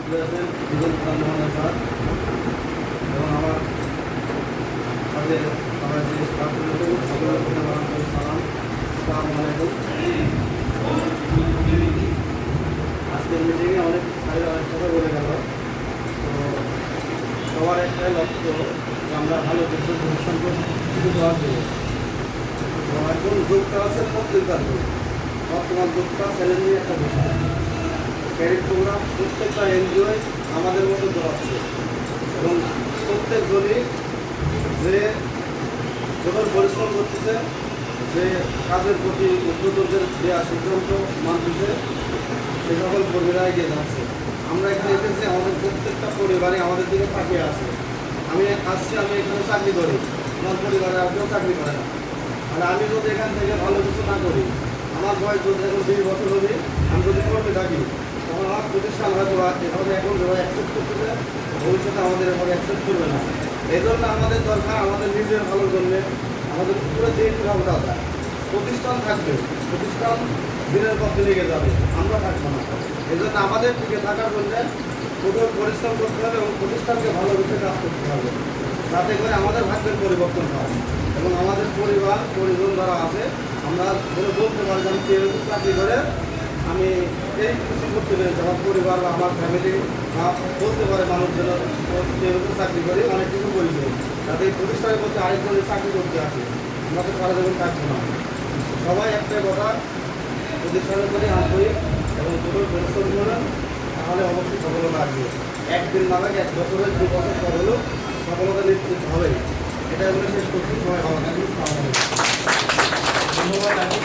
উপস্থিত আছেন মোহাম্মদ স্যার এবং আমার সাথে আমার যে স্টাফগুলো সকলের প্রতি আমার আন্তরিক সালাম। আসসালামু আলাইকুম। আজকের মিটিংয়ে অনেক কথা বলে গেল। তো সবার একটাই লক্ষ্য যে আমরা ভালো কিছু ভবিষ্যৎ কিছু দেওয়ার জন্য। তো এখন যোগটা আছে প্রত্যেকবার বর্তমান যোগটা চ্যালেঞ্জিং একটা বিষয়। ক্যারিট প্রোগ্রাম প্রত্যেকটা এনজিও আমাদের মতো দৌড়াচ্ছে এবং প্রত্যেকজনই যে যখন পরিশ্রম করতেছে, যে কাজের প্রতি উদ্যোগদের দেওয়া সিদ্ধান্ত মানতেছে, সে সকল কর্মীরা এগিয়ে যাচ্ছে। আমরা এখানে এসেছি, আমাদের প্রত্যেকটা পরিবারে আমাদের দিকে তাকিয়ে আছে। আমি আসছি, আমি এখানে চাকরি করি, আমার পরিবারে আর কেউ চাকরি করে না। আর আমি যদি এখান থেকে ভালো কিছু না করি, আমার বয়স যদি এখন 20 বছর হবে, আমি যদি কর্মী থাকি, তখন আমার প্রতিষ্ঠান হয়তো এভাবে এখন যেভাবে অ্যাকসেপ্ট করতেছে, ভবিষ্যতে আমাদের এভাবে অ্যাকসেপ্ট করবে না। এই জন্য আমাদের দরকার আমাদের নিজের ভালোর জন্যে আমাদের পুরো দিন ভাবনা যায়। প্রতিষ্ঠান থাকবে, প্রতিষ্ঠান দিনের পর দিন এগিয়ে যাবে, আমরা থাকবো না। এই জন্য আমাদের টিকে থাকার জন্য কঠোর পরিশ্রম করতে হবে এবং প্রতিষ্ঠানকে ভালোবেসে কাজ করতে হবে, যাতে করে আমাদের ভাগ্যের পরিবর্তন হয় এবং আমাদের পরিবার পরিজন যারা আছে আমরা বলতে পারি যে আমি কেউ চাকরি করে আমি এই কিছু করতে পেরেছি, আমার পরিবার বা আমার ফ্যামিলি বলতে পারে মানুষজন যেহেতু চাকরি করে অনেক কিছু করেছে, যাতে এই প্রতিষ্ঠানের মধ্যে আরেকজনের চাকরি করতে আসে। আমরা তো সারা জীবন থাকবো না। সবাই একটাই কথা, প্রতিষ্ঠানের প্রতি আন্তরিক এবং কঠোর পরিশ্রম করেন, তাহলে অবশ্যই সফলতা আসবে। একদিন না লাগে 1 বছরের 2 বছর পর হলেও সফলতা নিশ্চিত হবে। এটা বলে শেষ করছি। সবাই ভালো থাকবেন। ধন্যবাদ।